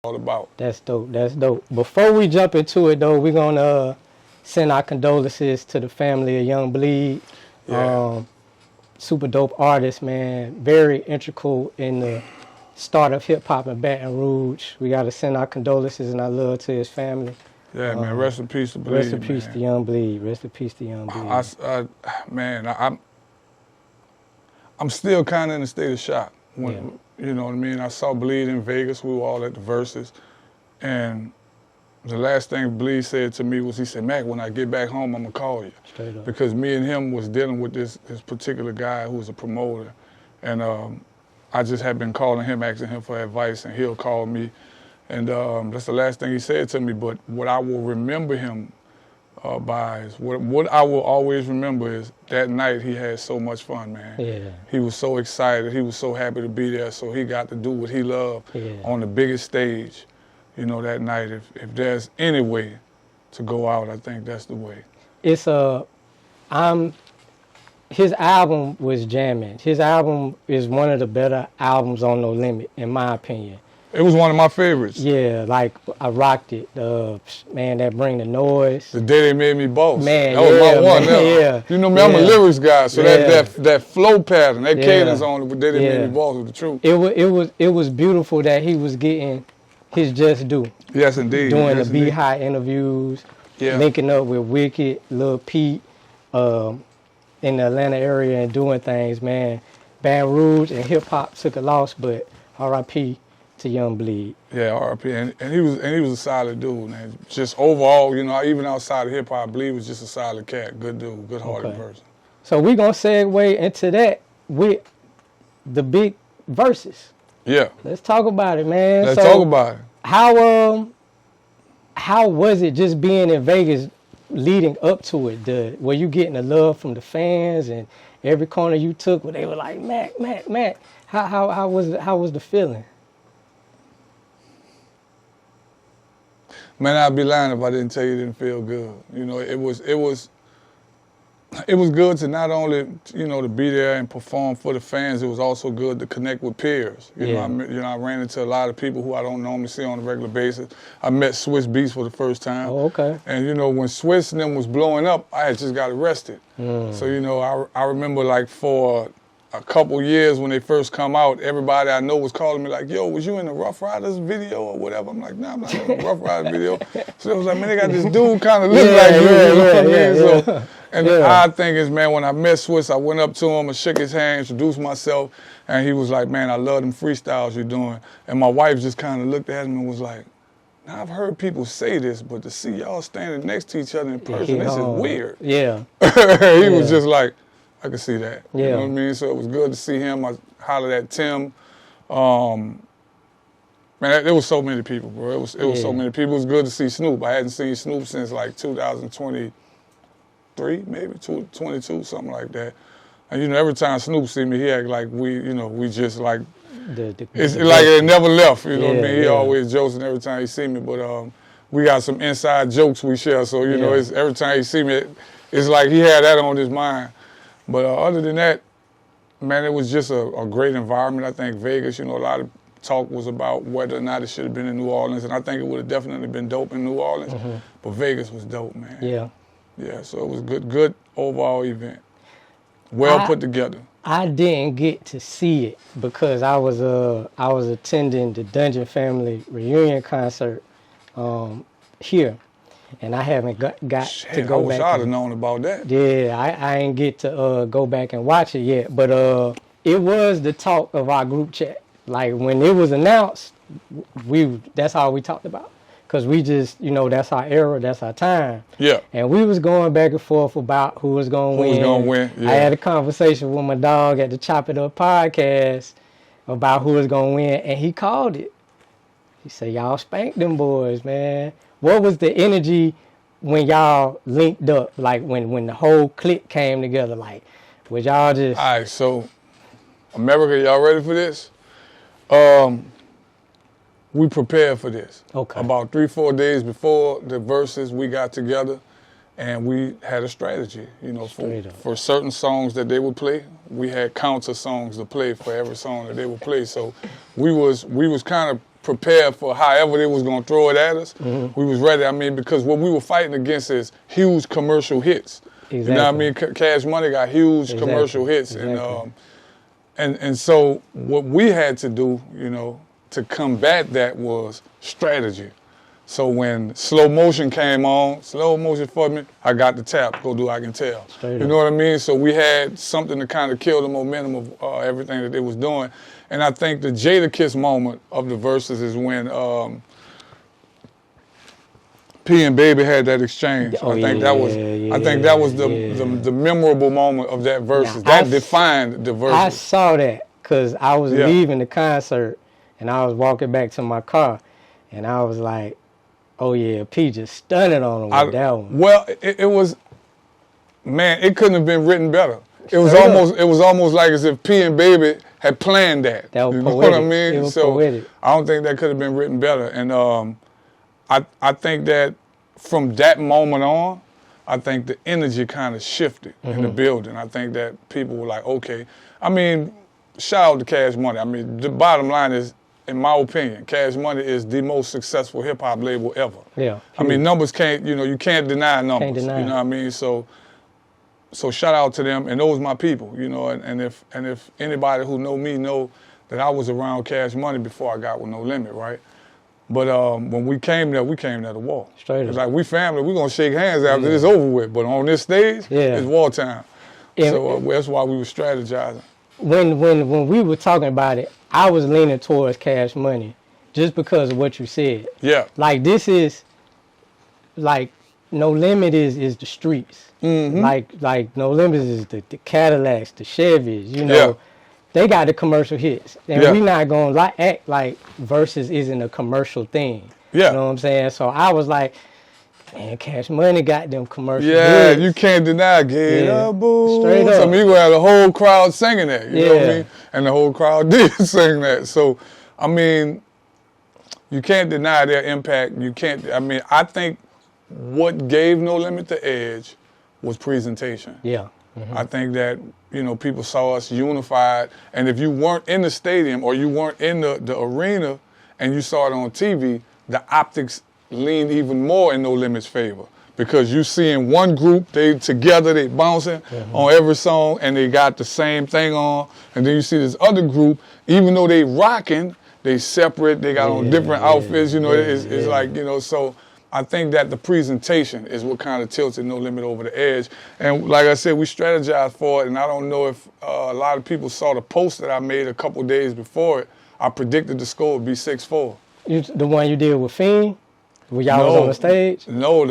all about. That's dope. That's dope. Before we jump into it, though, we're going to send our condolences to the family of Young Bleed. Yeah. Super dope artist, man. Very integral in the start of hip-hop in Baton Rouge. We got to send our condolences and our love to his family. Yeah, man. Rest in peace to Bleed, Rest in peace to Young Bleed. Rest in peace to Young Bleed. I'm still kind of in a state of shock. When, you know what I mean? I saw Bleed in Vegas. We were all at the Verzuz. And the last thing Bleed said to me was, he said, Mac, when I get back home, I'm going to call you. Straight up. Because me and him was dealing with this particular guy who was a promoter. And I just had been calling him, asking him for advice, and he'll call me. And that's the last thing he said to me. But what I will remember him by is, what I will always remember is that night he had so much fun, man. Yeah. He was so excited. He was so happy to be there. So he got to do what he loved on the biggest stage, you know, that night. If there's any way to go out, I think that's the way. It's his album was jamming. His album is one of the better albums on No Limit, in my opinion. It was one of my favorites. Yeah, like I rocked it. Man, that Bring the Noise. The Day They Made Me Boss. Man, that was my one. Man, yeah. You know me, I'm a lyrics guy, so that flow pattern, that cadence on it, the Day They Made Me Boss was the truth. It was beautiful that he was getting his just due. Yes, indeed. Doing the Beehive interviews, linking up with Wicked, Lil Pete, in the Atlanta area and doing things, man. Baton Rouge and hip hop took a loss, but R.I.P. to Young Bleed. Yeah, R.I.P. And he was a solid dude, man. Just overall, you know, even outside of hip hop, Bleed was just a solid cat, good dude, good-hearted person. So we're gonna segue into that with the big Verzuz. Yeah. Let's talk about it, man. Let's talk about it. How was it just being in Vegas leading up to it? Were you getting the love from the fans and every corner you took where they were like, Mac, Mac, Mac? How was the feeling? Man, I'd be lying if I didn't tell you it didn't feel good. You know, it was good to not only, you know, to be there and perform for the fans. It was also good to connect with peers. You know, I ran into a lot of people who I don't normally see on a regular basis. I met Swiss Beats for the first time. Oh, okay. And you know, when Swiss and them was blowing up, I had just got arrested. So you know, I remember like for a couple years when they first come out, everybody I know was calling me like, yo, was you in the Rough Riders video or whatever? I'm like, nah, I'm not in the Rough Riders video. So they was like, man, they got this dude kind of look like you. You know what I mean? So, and the odd thing is, man, when I met Swiss, I went up to him and shook his hand, introduced myself, and he was like, man, I love them freestyles you're doing. And my wife just kind of looked at him and was like, now I've heard people say this, but to see y'all standing next to each other in person, this is weird. Yeah. He was just like, I could see that. Yeah. You know what I mean? So it was good to see him. I hollered at Tim. Man, there was so many people, bro. It was so many people. It was good to see Snoop. I hadn't seen Snoop since like 2023, maybe 22, something like that. And you know, every time Snoop see me, he act like we just like it's like it never left. You know what I mean? He always jokes and every time he see me. But we got some inside jokes we share. So you know, it's, every time he see me, it's like he had that on his mind. But other than that, man, it was just a great environment. I think Vegas, you know, a lot of talk was about whether or not it should have been in New Orleans, and I think it would have definitely been dope in New Orleans. But Vegas was dope, man. Yeah. Yeah, so it was good overall event. Well put together. I didn't get to see it because I was attending the Dungeon Family reunion concert here. And I haven't got to go back. I wish I'd have known about that. Yeah, I ain't get to go back and watch it yet. But it was the talk of our group chat. Like when it was announced, that's all we talked about. Because we just, you know, that's our era, that's our time. Yeah. And we was going back and forth about who was going to win. Who was going to win, yeah. I had a conversation with my dog at the Chop It Up podcast about who was going to win, and he called it. He said, y'all spanked them boys, man. What was the energy when y'all linked up? Like when the whole clique came together, like, was y'all just... All right, so, America, y'all ready for this? We prepared for this. Okay. About 3-4 days before the Verzuz, we got together and we had a strategy. You know, for certain songs that they would play, we had counter songs to play for every song that they would play. So we was kind of prepared for however they was gonna throw it at us. We was ready. I mean, because what we were fighting against is huge commercial hits. Exactly. You know what I mean? Cash Money got huge commercial hits, and so what we had to do, you know, to combat that was strategy. So when Slow Motion came on, Slow Motion for me, I got the tap, go do I Can Tell. You know what I mean? So we had something to kind of kill the momentum of everything that they was doing. And I think the Jadakiss moment of the verses is when P and Baby had that exchange. I think that was the memorable moment of that verses. That defined the verses. I saw that because I was leaving the concert and I was walking back to my car and I was like, oh yeah, P just stunning on him with that one. Well, it was, man, it couldn't have been written better. It was almost like as if P and Baby had planned that. That was you poetic. Know what I mean? It was poetic. I don't think that could have been written better. And I think that from that moment on, I think the energy kind of shifted in the building. I think that people were like, okay. I mean, shout out to Cash Money. I mean, the bottom line is, in my opinion, Cash Money is the most successful hip hop label ever. Yeah. I mean, numbers can't, you know, you can't deny numbers. Can't deny. You know what I mean? So shout out to them, and those my people, you know. And if anybody who know me know that I was around Cash Money before I got with No Limit, right? But when we came there to war. Straight It's up. like we family, we gonna shake hands after this over with. But on this stage, it's wartime. So that's why we were strategizing. When we were talking about it, I was leaning towards Cash Money just because of what you said. Yeah. Like this is like No Limit is the streets. Like No Limit is the Cadillacs, the Chevys, you know. Yeah. They got the commercial hits. And we not gonna act like Verzuz isn't a commercial thing. Yeah. You know what I'm saying? So I was like, man, Cash Money got them commercial hits. hits. You can't deny Get Up, Boo. Straight up. I mean, you gonna have the whole crowd singing that, you know what I mean? And the whole crowd did sing that. So, I mean, you can't deny their impact. You can't, I mean, I think what gave No Limit the edge was presentation. Yeah. I think that, you know, people saw us unified, and if you weren't in the stadium or you weren't in the arena and you saw it on TV, the optics leaned even more in No Limit's favor, because you seeing one group, they together, they bouncing on every song, and they got the same thing on, and then you see this other group, even though they rocking, they separate, they got on different outfits, you know, it's like, you know, so I think that the presentation is what kind of tilted No Limit over the edge. And like I said, we strategized for it, and I don't know if a lot of people saw the post that I made a couple days before it. I predicted the score would be 6-4. The one you did with Fiend? When y'all was on the stage? No,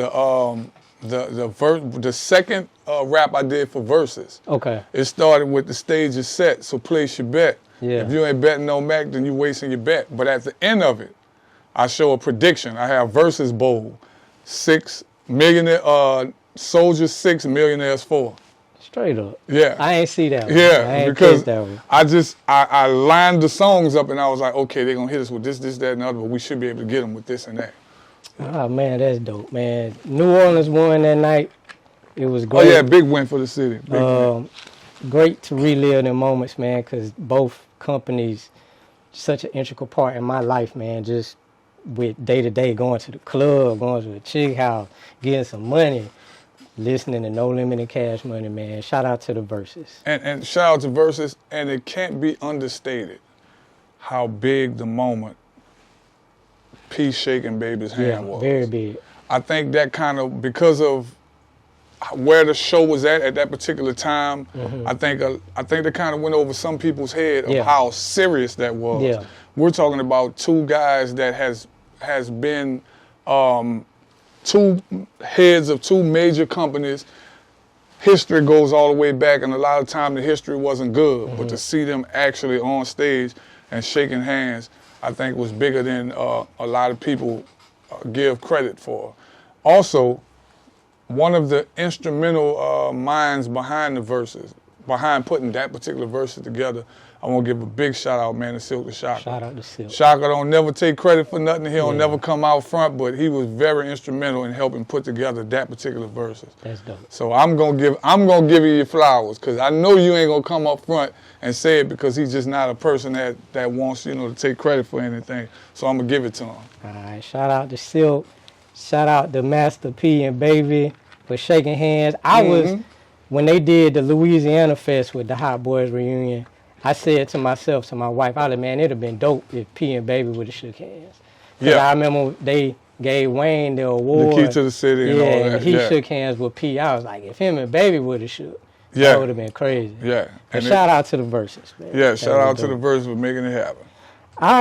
the second rap I did for Verzuz. Okay. It started with the stage is set, so place your bet. Yeah. If you ain't betting no Mac, then you wasting your bet. But at the end of it, I show a prediction. I have Verzuz Bowl, 6 millionaire soldiers 6, millionaires 4. Straight up. Yeah. I ain't see that one. Yeah, because that one. I lined the songs up and I was like, okay, they're gonna hit us with this, that, and the other, but we should be able to get them with this and that. Oh man, that's dope, man. New Orleans won that night. It was great. Oh yeah, big win for the city. Big win. Great to relive them moments, man, because both companies, such an integral part in my life, man. Just with day to day, going to the club, going to a chick house, getting some money, listening to No Limit and Cash Money, man. Shout out to the Verzuz. And shout out to Verzuz, and it can't be understated how big the moment P shaking Baby's hand was. Very big. I think that kind of, because of where the show was at that particular time, I think that kind of went over some people's head of how serious that was. Yeah. We're talking about two guys that has been two heads of two major companies. History goes all the way back, and a lot of time the history wasn't good, but to see them actually on stage and shaking hands, I think was bigger than a lot of people give credit for. Also, one of the instrumental minds behind the Verzuz, behind putting that particular Verzuz together, I want to give a big shout out, man, to Silk the Shaka. Shout out to Silk. Shaka don't never take credit for nothing. He don't Yeah. never come out front, but he was very instrumental in helping put together that particular Verzuz. That's dope. So I'm gonna give you your flowers, because I know you ain't gonna come up front and say it, because he's just not a person that wants, you know, to take credit for anything. So I'm gonna give it to him. All right, shout out to Silk. Shout out to Master P and Baby for shaking hands. I was, when they did the Louisiana Fest with the Hot Boys reunion, I said to myself, to my wife, I said, man, it'd have been dope if P and Baby would have shook hands. Because I remember they gave Wayne the award. The key to the city and all that. And he shook hands with P. I was like, if him and Baby would have shook, that would have been crazy. Yeah. And shout out to the Verzuz, man. Yeah, shout out to the Verzuz for making it happen.